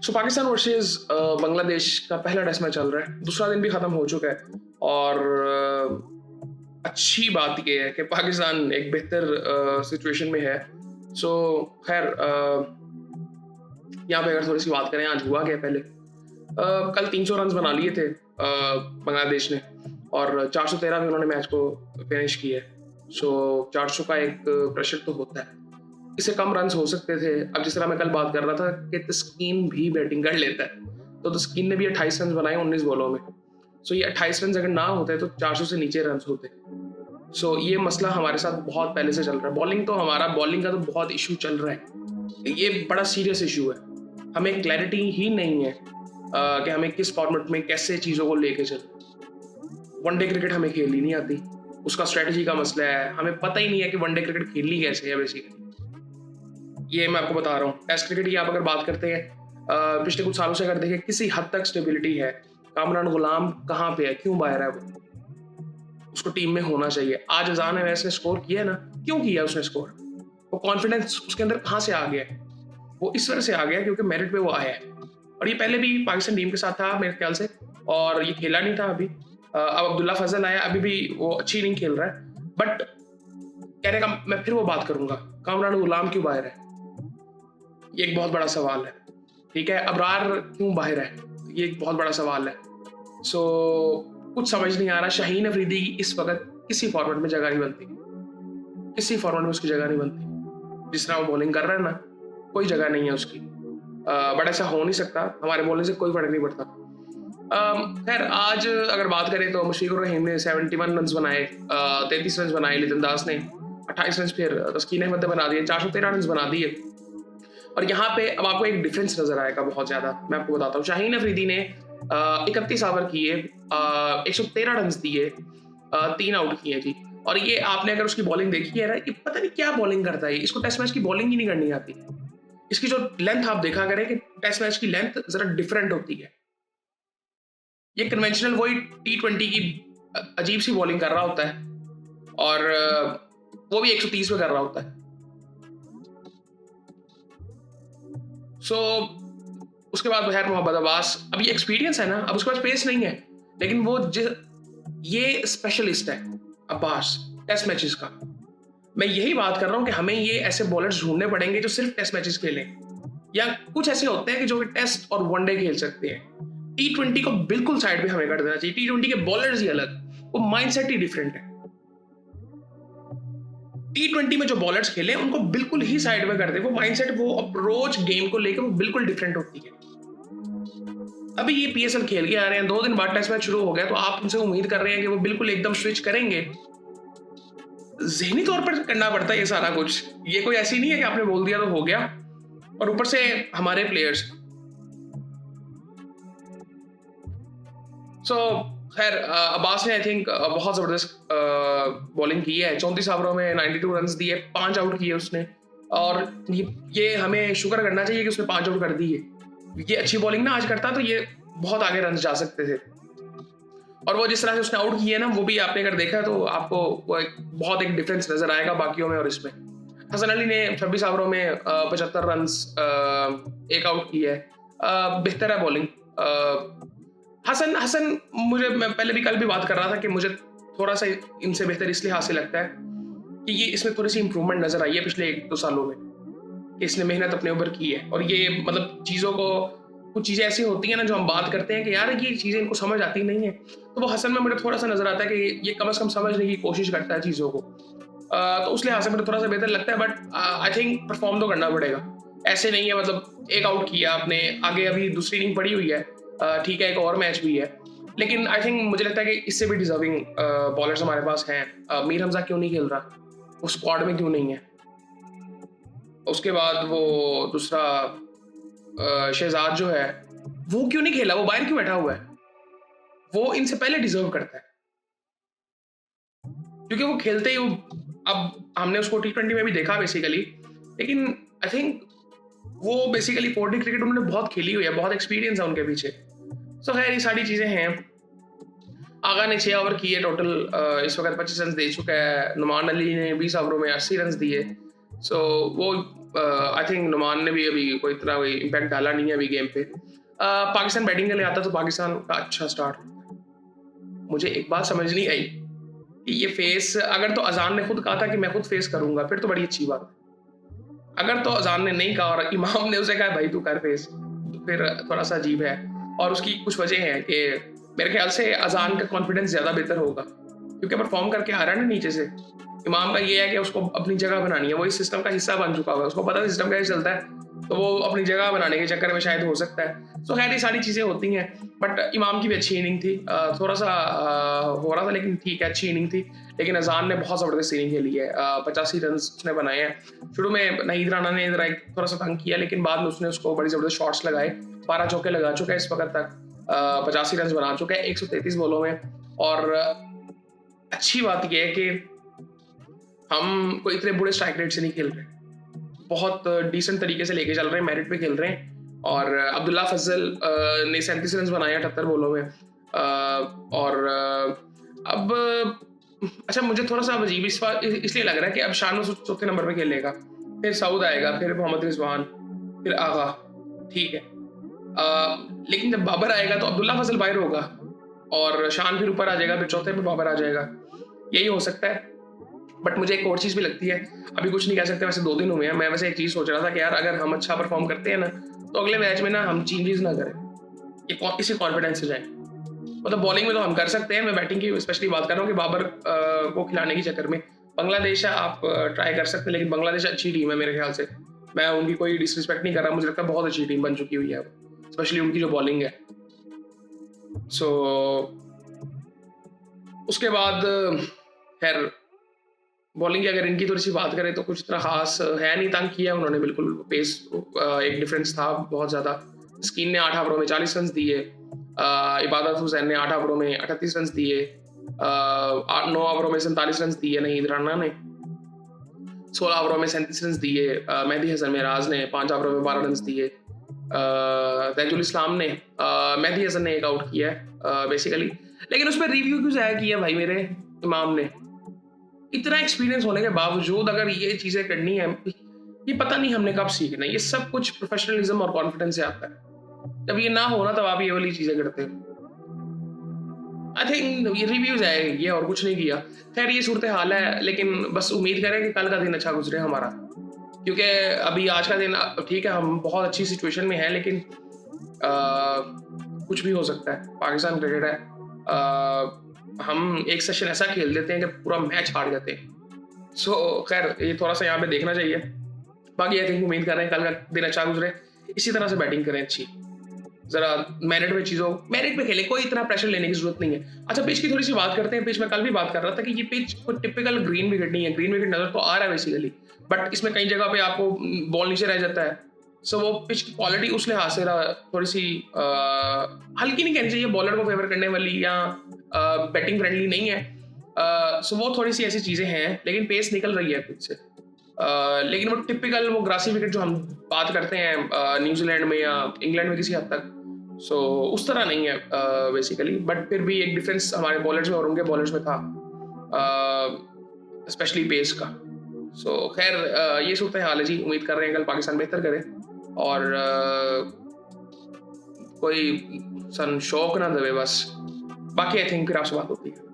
सो Pakistan versus Bangladesh का पहला test match चल रहा है, दूसरा दिन भी खत्म हो चुका है और अच्छी बात ये है कि पाकिस्तान एक बेहतर सिचुएशन में है। सो खैर यहाँ पे अगर थोड़ी सी बात करें, आज हुआ क्या पहले कल 300 रन बना लिए थे बांग्लादेश ने और 413 में उन्होंने मैच को फिनिश किया है। सो 400 का एक प्रेशर तो होता है, इससे कम रन हो सकते थे। अब जिस तरह मैं कल बात कर रहा था कि तस्कीन भी बैटिंग कर लेता है, तो तस्कीन ने भी 28 रन बनाए 19 बॉलों में। सो ये 28 रन अगर ना होते तो 400 से नीचे रन होते। सो ये मसला हमारे साथ बहुत पहले से चल रहा है। बॉलिंग का तो बहुत इशू चल रहा है, ये बड़ा सीरियस इशू है। हमें क्लैरिटी ही नहीं है कि हमें किस फॉर्मेट में कैसे चीज़ों को लेके चलें। वनडे क्रिकेट हमें खेलनी नहीं आती, उसका स्ट्रेटजी का मसला है। हमें पता ही नहीं है कि वनडे क्रिकेट खेलनी कैसे है बेसिकली। ये मैं आपको बता रहा हूँ। टेस्ट क्रिकेट की आप अगर बात करते हैं पिछले कुछ सालों से अगर देखें, किसी हद तक स्टेबिलिटी है। कामरान गुलाम कहाँ पे है, क्यों बाहर है वो? उसको टीम में होना चाहिए। आज अजान अवैस ने स्कोर किया ना, क्यों किया उसने स्कोर? वो कॉन्फिडेंस उसके अंदर कहाँ से आ गया? वो इस वजह से आ गया क्योंकि मेरिट पे वो आया है। और ये पहले भी पाकिस्तान टीम के साथ था मेरे ख्याल से, और ये खेला नहीं था अभी। अब अब्दुल्ला फजल आया, अभी भी वो अच्छी नहीं खेल रहा है। बट कहने का मैं फिर वो बात करूंगा, कामरान गुलाम क्यों बाहर है? ये एक बहुत बड़ा सवाल है। ठीक है, अबरार क्यों बाहर है? ये एक बहुत बड़ा सवाल है। सो कुछ समझ नहीं आ रहा। शाहीन अफरीदी की इस वक्त किसी फॉर्मेट में जगह नहीं बनती, किसी फॉर्मेट में उसकी जगह नहीं बनती। जिस तरह वो बॉलिंग कर रहा है ना, कोई जगह नहीं है उसकी। बट ऐसा हो नहीं सकता, हमारे बोलने से कोई फर्क नहीं पड़ता। खैर आज अगर बात करें तो मुशफिकुर रहीम ने 71 रन बनाए, 33 रन बनाए लितिन दास ने 28 रन, फिर तस्कीन अहमद ने बना दिए 413 रन बना दिए। और यहाँ पे अब आपको एक डिफरेंस नजर आएगा बहुत ज्यादा। मैं आपको बताता हूँ, शाहीन अफरीदी ने 31 ओवर किए, 113 रन दिए, 3 आउट किए जी। और ये आपने अगर उसकी बॉलिंग देखी है ना, ये पता नहीं क्या बॉलिंग करता है। इसको टेस्ट मैच की बॉलिंग ही नहीं करनी आती। इसकी जो लेंथ आप देखा करें कि टेस्ट मैच की लेंथ जरा डिफरेंट होती है। ये कन्वेंशनल वही T20 की अजीब सी बॉलिंग कर रहा होता है, और वो भी 130 पे कर रहा होता है। सो उसके बाद खैर मोहम्मद अब्बास, अब ये एक्सपीरियंस है ना, अब उसके पास पेस नहीं है, लेकिन वो ये स्पेशलिस्ट है अब्बास टेस्ट मैचेस का। मैं यही बात कर रहा हूँ कि हमें ये ऐसे बॉलर्स ढूंढने पड़ेंगे जो सिर्फ टेस्ट मैचेस खेलें, या कुछ ऐसे होते हैं कि जो टेस्ट और वनडे खेल सकते हैं। T20 को बिल्कुल साइड पे हमें कर देना चाहिए। T20 के बॉलर्स ही अलग, वो माइंडसेट ही डिफरेंट है। T20 में जो बॉलर्स खेले उनको बिल्कुल ही साइड में कर दे। वो माइंडसेट, वो अप्रोच गेम को लेकर वो बिल्कुल डिफरेंट होती है। अभी ये PSL खेल के आ रहे हैं, 2 दिन बाद टेस्ट मैच शुरू हो गया, तो आप उनसे उम्मीद कर रहे हैं कि वो बिल्कुल एकदम स्विच करेंगे? ज़हनी तौर पर करना पड़ता है ये सारा कुछ। ये कोई ऐसी नहीं है कि आपने बोल दिया तो हो गया। और ऊपर से हमारे प्लेयर्स। सो खैर अब्बास ने आई थिंक बहुत ज़बरदस्त बॉलिंग की है। 34 ओवरों में 92 रन दिए, 5 आउट किए उसने। और ये हमें शुक्र करना चाहिए कि उसने 5 आउट कर दिए। ये अच्छी बॉलिंग ना आज करता तो ये बहुत आगे रन जा सकते थे। और वो जिस तरह से उसने आउट किए ना, वो भी आपने अगर देखा तो आपको वो बहुत एक डिफरेंस नजर आएगा बाकियों में और इसमें। हसन अली ने 26 ओवरों में 75 रन, 1 आउट किया है। बेहतर है बॉलिंग। हसन हसन मुझे, मैं पहले भी कल भी बात कर रहा था कि मुझे थोड़ा सा इनसे बेहतर इसलिए हासिल लगता है कि ये इसमें थोड़ी सी इंप्रूवमेंट नजर आई है पिछले 1-2 सालों में। इसने मेहनत अपने ऊपर की है, और ये मतलब चीज़ों को, कुछ चीज़ें ऐसी होती हैं ना जो हम बात करते हैं कि यार ये चीज़ें इनको समझ आती नहीं है, तो वो हसन में मुझे थोड़ा सा नजर आता है कि ये कम से कम समझने की कोशिश करता है चीज़ों को। तो उस लिहाज से मुझे थोड़ा सा बेहतर लगता है। बट आई थिंक परफॉर्म तो करना पड़ेगा। ऐसे नहीं है मतलब 1 आउट किया आपने, आगे अभी दूसरी इनिंग पड़ी हुई है, ठीक है, एक और मैच भी है, लेकिन आई थिंक मुझे लगता है कि इससे भी डिजर्विंग बॉलर्स हमारे पास हैं। मीर हमजा क्यों नहीं खेल रहा? वो स्क्वाड में क्यों नहीं है? उसके बाद वो दूसरा शहजाद जो है, वो क्यों नहीं खेला? वो बाहर क्यों बैठा हुआ है? वो इनसे पहले डिजर्व करता है, क्योंकि वो खेलते ही अब हमने उसको T20 में भी देखा बेसिकली, लेकिन आई थिंक वो बेसिकली 4D क्रिकेट उन्होंने बहुत खेली हुई है, बहुत एक्सपीरियंस है उनके पीछे। सो खैर ये सारी चीज़ें हैं। आगा ने 6 ओवर किए टोटल, इस वक्त 25 रन दे चुका है। नुमान अली ने 20 ओवरों में 80 रन दिए। सो वो आई थिंक नुमान ने भी अभी कोई इतना कोई इम्पैक्ट डाला नहीं है अभी गेम पे। पाकिस्तान बैटिंग के लिए आता तो पाकिस्तान का अच्छा स्टार्ट होता। मुझे एक बात समझ नहीं आई कि ये फेस अगर तो अजान ने खुद कहा था कि मैं खुद फेस करूंगा फिर तो बड़ी अच्छी बात है। अगर तो अजान ने नहीं कहा और इमाम ने उसे कहा भाई तू कर फेस, तो फिर थोड़ा सा अजीब है। और उसकी कुछ वजह है कि मेरे ख्याल से अजान का कॉन्फिडेंस ज़्यादा बेहतर होगा क्योंकि परफॉर्म करके आ रहा है ना नीचे से। इमाम का ये है कि उसको अपनी जगह बनानी है, वो इस सिस्टम का हिस्सा बन चुका हुआ है, उसको पता है सिस्टम कैसे चलता है, तो वो अपनी जगह बनाने के चक्कर में शायद हो सकता है। सो खैर ये सारी चीज़ें होती हैं, बट इमाम की भी अच्छी इनिंग थी। थोड़ा सा हो रहा था लेकिन ठीक है, अच्छी इनिंग थी। लेकिन अजान ने बहुत ज़बरदस्त इनिंग खेली है, 85 रन उसने बनाए हैं। शुरू में नाहिद राना ने थोड़ा सा तंग किया लेकिन बाद में उसने उसको बड़ी ज़बरदस्त शॉट्स लगाए, 12 चौके लगा चुका है इस वक्त तक, 85 रन बना चुका है 133 बॉलों में। और अच्छी बात यह है कि हम कोई इतने बुरे स्ट्राइक रेट से नहीं खेल रहे, बहुत डिसेंट तरीके से लेके चल रहे हैं, मेरिट पे खेल रहे हैं। और अब्दुल्ला फजल ने 37 रन बनाए 78 बॉलों में। और अब अच्छा मुझे थोड़ा सा अजीब इसलिए लग रहा है कि अब शान चौथे नंबर पे खेलेगा, फिर सऊद आएगा, फिर मोहम्मद रिजवान, फिर आगा, ठीक है। लेकिन जब बाबर आएगा तो अब्दुल्ला फजल बाहर होगा और शान फिर ऊपर आ जाएगा, फिर चौथे पे बाबर आ जाएगा, यही हो सकता है। बट मुझे एक और चीज़ भी लगती है, अभी कुछ नहीं कह सकते, वैसे 2 दिन हुए हैं, मैं वैसे एक चीज़ सोच रहा था कि यार अगर हम अच्छा परफॉर्म करते हैं ना तो अगले मैच में ना हम चेंजेस ना करें, ये इसी कॉन्फिडेंस से जाएं। मतलब बॉलिंग में तो हम कर सकते हैं, मैं बैटिंग की स्पेशली बात कर रहा हूँ कि बाबर को खिलाने के चक्कर में बांग्लादेश आप ट्राई कर सकते हैं, लेकिन बांग्लादेश अच्छी टीम है मेरे ख्याल से, मैं उनकी कोई डिसरिस्पेक्ट नहीं कर रहा, मुझे लगता है बहुत अच्छी टीम बन चुकी हुई है अब, स्पेशली उनकी जो बॉलिंग है। सो उसके बाद खैर बॉलिंग की अगर इनकी थोड़ी सी बात करें तो कुछ इतना खास है नहीं, तंग किया उन्होंने बिल्कुल, पेस एक डिफरेंस था बहुत ज़्यादा। स्कीन ने 8 ओवरों में 40 रन दिए, इबादत हुसैन ने 8 ओवरों में 38 रन दिए, 9 ओवरों में 47 रन दिए नाहिद राना ने, 16 ओवरों में 37 रन दिए मेहदी हसन मिराज ने, 5 ओवरों में 12 रन दिए, तैजुल इस्लाम ने, मेहदी हसन ने एक आउट किया है बेसिकली। लेकिन उस पर रिव्यू क्यों ज़ाया किया भाई मेरे इमाम ने? इतना एक्सपीरियंस होने के बावजूद अगर ये चीज़ें करनी है, ये पता नहीं हमने कब सीखना है। ये सब कुछ प्रोफेशनलिज्म और कॉन्फिडेंस से आता है। जब ये ना हो ना तब आप ये वाली चीज़ें करते हो। आई थिंक ये रिव्यूज आए ये और कुछ नहीं किया। खैर ये सूरत हाल है, लेकिन बस उम्मीद करें कि कल का दिन अच्छा गुजरे हमारा, क्योंकि अभी आज का दिन ठीक है हम बहुत अच्छी सिचुएशन में हैं, लेकिन कुछ भी हो सकता है, पाकिस्तान क्रिकेट है। हम एक सेशन ऐसा खेल देते हैं कि पूरा मैच हार जाते हैं। सो खैर ये थोड़ा सा यहाँ पे देखना चाहिए। बाकी आई थिंक उम्मीद कर रहे हैं कल का दिन अच्छा गुजरे, इसी तरह से बैटिंग करें अच्छी, जरा मेरिट पे खेले, कोई इतना प्रेशर लेने की जरूरत नहीं है। अच्छा पिच की थोड़ी सी बात करते हैं। पिच में कल भी बात कर रहा था कि ये पिच कोई टिपिकल ग्रीन विकेट नहीं है, ग्रीन विकेट नजर तो आ रहा है बेसिकली, बट इसमें कई जगह पे आपको बॉल नीचे रह जाता है। सो वो पिच की क्वालिटी उस लिहाज से थोड़ी सी हल्की नहीं कहनी चाहिए, बॉलर को फेवर करने वाली या बैटिंग फ्रेंडली नहीं है। सो वो थोड़ी सी ऐसी चीज़ें हैं, लेकिन पेस निकल रही है पिच से। लेकिन वो टिपिकल वो ग्रासी विकेट जो हम बात करते हैं न्यूजीलैंड में या इंग्लैंड में किसी हद तक, सो उस तरह नहीं है बेसिकली, बट फिर भी एक डिफरेंस हमारे बॉलर्स में और उनके बॉलर्स में था, स्पेशली पेस का। सो खैर ये सूरत हाल है जी। उम्मीद कर रहे हैं कल पाकिस्तान बेहतर करे और कोई सन शौक ना दबे बस। बाकी आई थिंक फिर आपसे बात होती है।